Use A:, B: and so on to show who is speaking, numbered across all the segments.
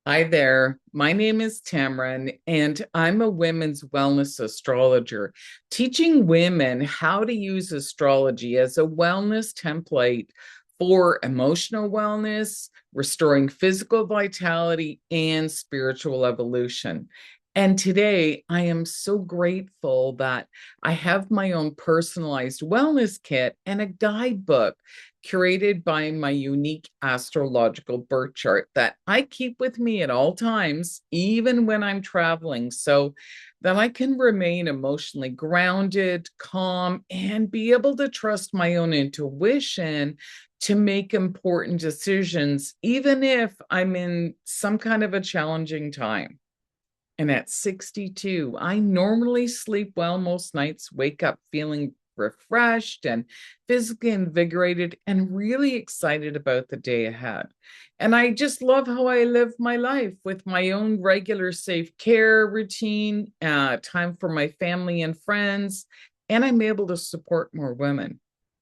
A: Hi there. My name is Tammeron, and I'm a women's wellness astrologer, teaching women how to use astrology as a wellness template for emotional wellness, restoring physical vitality, and spiritual evolution. And today, I am so grateful that I have my own personalized wellness kit and a guidebook curated by my unique astrological birth chart that I keep with me at all times, even when I'm traveling, so that I can remain emotionally grounded, calm, and be able to trust my own intuition to make important decisions, even if I'm in some kind of a challenging time. And at 62, I normally sleep well most nights, wake up feeling refreshed and physically invigorated and really excited about the day ahead. And I just love how I live my life with my own regular safe care routine, time for my family and friends, and I'm able to support more women.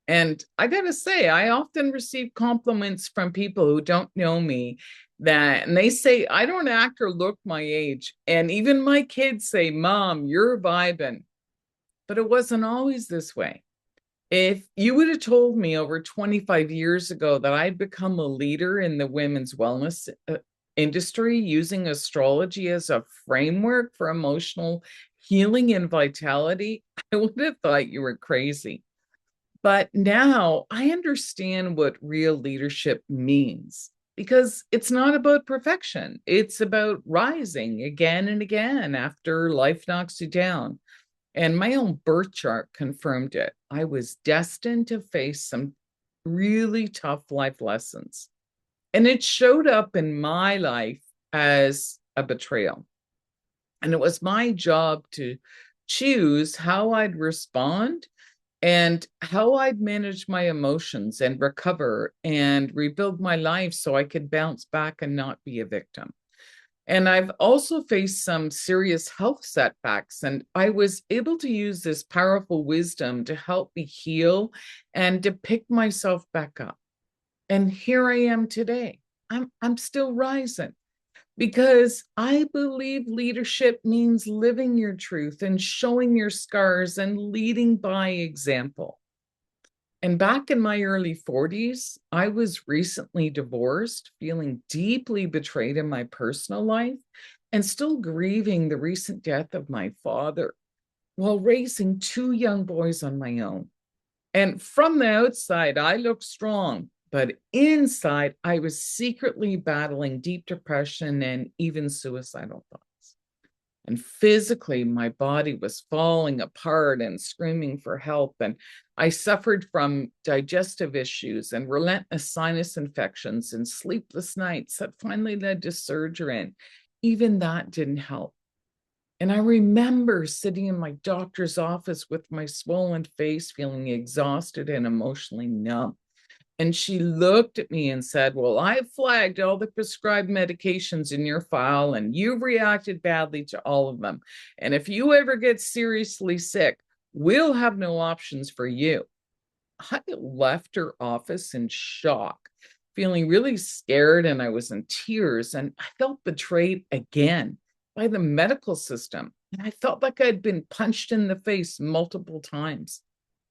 A: And I got to say, I often receive compliments from people who don't know me and they say, I don't act or look my age. And even my kids say, Mom, you're vibing. But it wasn't always this way. If you would have told me over 25 years ago that I'd become a leader in the women's wellness industry using astrology as a framework for emotional healing and vitality, I would have thought you were crazy. But now I understand what real leadership means because it's not about perfection. It's about rising again and again after life knocks you down. And my own birth chart confirmed it. I was destined to face some really tough life lessons. And it showed up in my life as a betrayal. And it was my job to choose how I'd respond and how I'd manage my emotions and recover and rebuild my life so I could bounce back and not be a victim. And I've also faced some serious health setbacks, and I was able to use this powerful wisdom to help me heal and to pick myself back up. And here I am today. I'm still rising because I believe leadership means living your truth and showing your scars and leading by example. And back in my early 40s, I was recently divorced, feeling deeply betrayed in my personal life, and still grieving the recent death of my father while raising two young boys on my own. And from the outside, I looked strong, but inside, I was secretly battling deep depression and even suicidal thoughts. And physically, my body was falling apart and screaming for help. And I suffered from digestive issues and relentless sinus infections and sleepless nights that finally led to surgery. And even that didn't help. And I remember sitting in my doctor's office with my swollen face, feeling exhausted and emotionally numb. And she looked at me and said, Well, I've flagged all the prescribed medications in your file, and you've reacted badly to all of them. And if you ever get seriously sick, we'll have no options for you. I left her office in shock, feeling really scared, and I was in tears. And I felt betrayed again by the medical system. And I felt like I'd been punched in the face multiple times.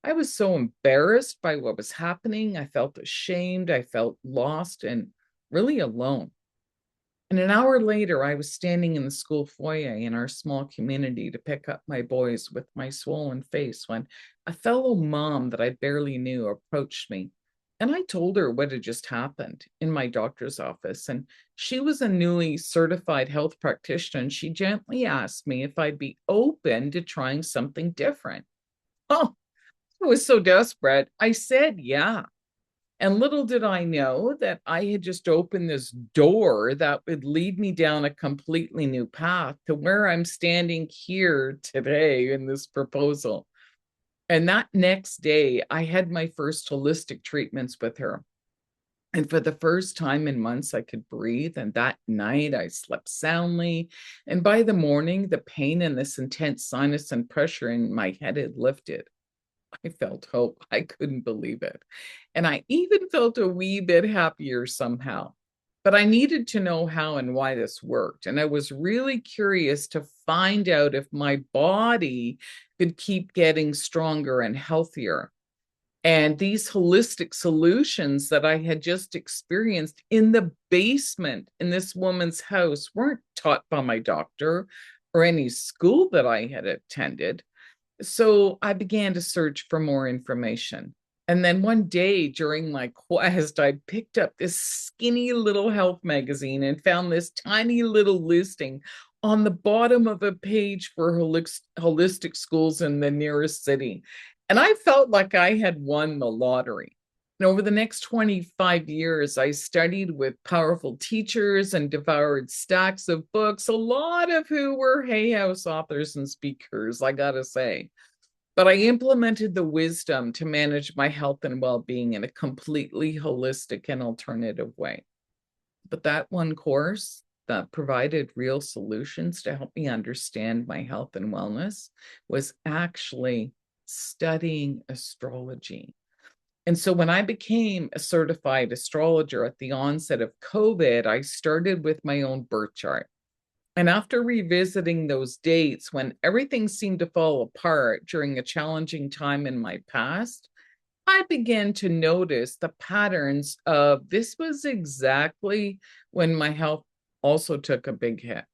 A: I was so embarrassed by what was happening. I felt ashamed. I felt lost and really alone. And an hour later, I was standing in the school foyer in our small community to pick up my boys with my swollen face when a fellow mom that I barely knew approached me. And I told her what had just happened in my doctor's office. And she was a newly certified health practitioner. And she gently asked me if I'd be open to trying something different. Oh, I was so desperate. I said, yeah. And little did I know that I had just opened this door that would lead me down a completely new path to where I'm standing here today in this proposal. And that next day, I had my first holistic treatments with her. And for the first time in months, I could breathe. And that night, I slept soundly. And by the morning, the pain and this intense sinus and pressure in my head had lifted. I felt hope. I couldn't believe it. And I even felt a wee bit happier somehow. But I needed to know how and why this worked. And I was really curious to find out if my body could keep getting stronger and healthier. And these holistic solutions that I had just experienced in the basement in this woman's house weren't taught by my doctor or any school that I had attended. So I began to search for more information. And then one day during my quest, I picked up this skinny little health magazine and found this tiny little listing on the bottom of a page for holistic schools in the nearest city. And I felt like I had won the lottery. And over the next 25 years, I studied with powerful teachers and devoured stacks of books, a lot of who were Hay House authors and speakers, I gotta say. But I implemented the wisdom to manage my health and well-being in a completely holistic and alternative way. But that one course that provided real solutions to help me understand my health and wellness was actually studying astrology. And so when I became a certified astrologer at the onset of COVID, I started with my own birth chart. And after revisiting those dates when everything seemed to fall apart during a challenging time in my past, I began to notice the patterns of this was exactly when my health also took a big hit.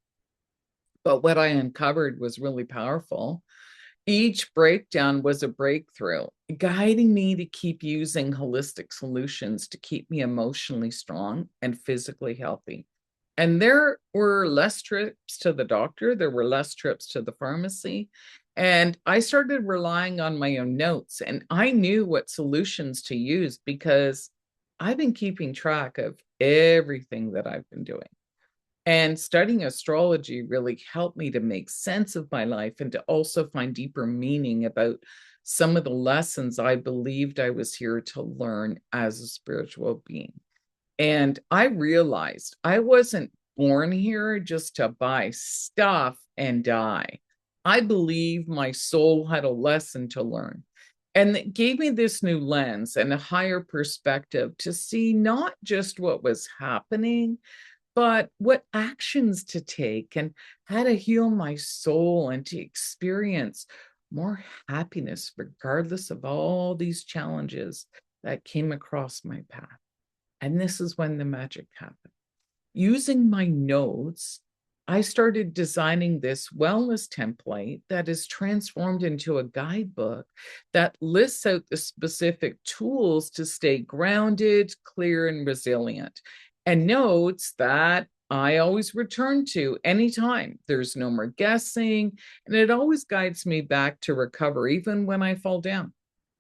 A: But what I uncovered was really powerful. Each breakdown was a breakthrough, guiding me to keep using holistic solutions to keep me emotionally strong and physically healthy. And there were less trips to the doctor, there were less trips to the pharmacy. And I started relying on my own notes, and I knew what solutions to use because I've been keeping track of everything that I've been doing. And studying astrology really helped me to make sense of my life and to also find deeper meaning about some of the lessons I believed I was here to learn as a spiritual being. And I realized I wasn't born here just to buy stuff and die. I believe my soul had a lesson to learn. And it gave me this new lens and a higher perspective to see not just what was happening, but what actions to take and how to heal my soul and to experience more happiness, regardless of all these challenges that came across my path. And this is when the magic happened. Using my notes, I started designing this wellness template that is transformed into a guidebook that lists out the specific tools to stay grounded, clear, and resilient, and notes that I always return to anytime. There's no more guessing, and it always guides me back to recover, even when I fall down.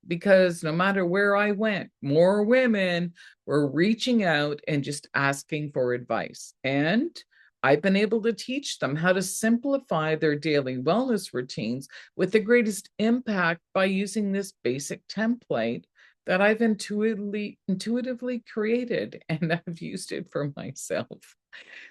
A: Because no matter where I went, more women were reaching out and just asking for advice. And I've been able to teach them how to simplify their daily wellness routines with the greatest impact by using this basic template that I've intuitively created, and I've used it for myself.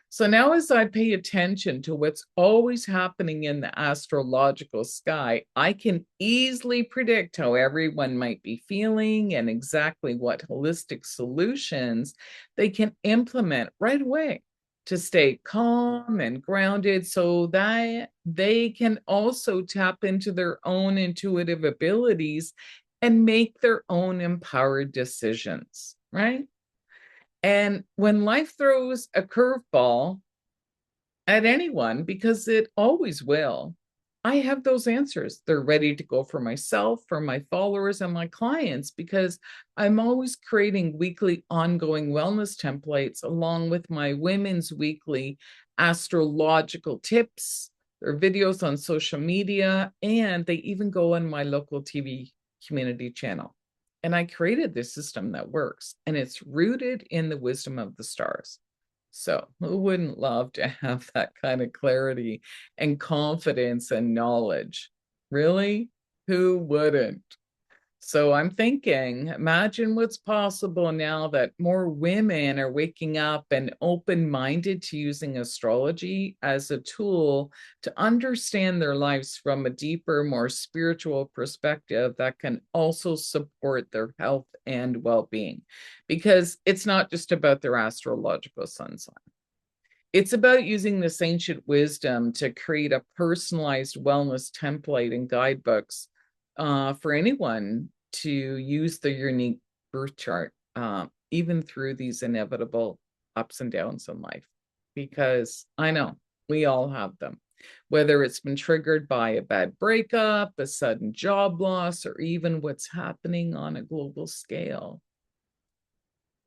A: So now, as I pay attention to what's always happening in the astrological sky, I can easily predict how everyone might be feeling and exactly what holistic solutions they can implement right away to stay calm and grounded so that they can also tap into their own intuitive abilities and make their own empowered decisions, right? And when life throws a curveball at anyone, because it always will, I have those answers. They're ready to go for myself, for my followers, and my clients, because I'm always creating weekly ongoing wellness templates along with my women's weekly astrological tips. There are videos on social media, and they even go on my local TV community channel. And I created this system that works, and it's rooted in the wisdom of the stars. So, who wouldn't love to have that kind of clarity and confidence and knowledge? Really? Who wouldn't? So I'm thinking, imagine what's possible now that more women are waking up and open-minded to using astrology as a tool to understand their lives from a deeper, more spiritual perspective that can also support their health and well-being. Because it's not just about their astrological sun sign. It's about using this ancient wisdom to create a personalized wellness template and guidebooks for anyone to use their unique birth chart, even through these inevitable ups and downs in life. Because I know we all have them, whether it's been triggered by a bad breakup, a sudden job loss, or even what's happening on a global scale,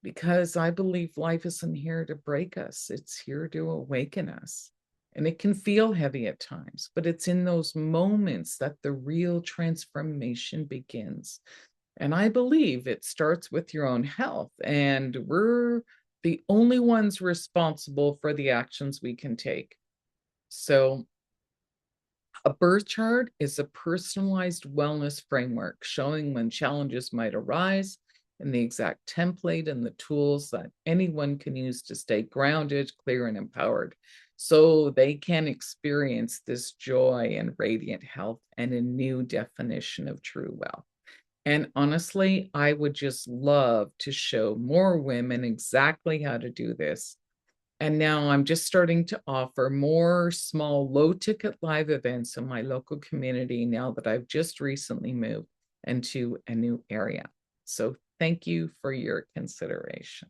A: because I believe life isn't here to break us, it's here to awaken us. And it can feel heavy at times, but it's in those moments that the real transformation begins. And I believe it starts with your own health, and we're the only ones responsible for the actions we can take. So, a birth chart is a personalized wellness framework showing when challenges might arise and the exact template and the tools that anyone can use to stay grounded, clear, and empowered so they can experience this joy and radiant health and a new definition of true wealth. And honestly, I would just love to show more women exactly how to do this. And now I'm just starting to offer more small, low ticket live events in my local community now that I've just recently moved into a new area. So thank you for your consideration.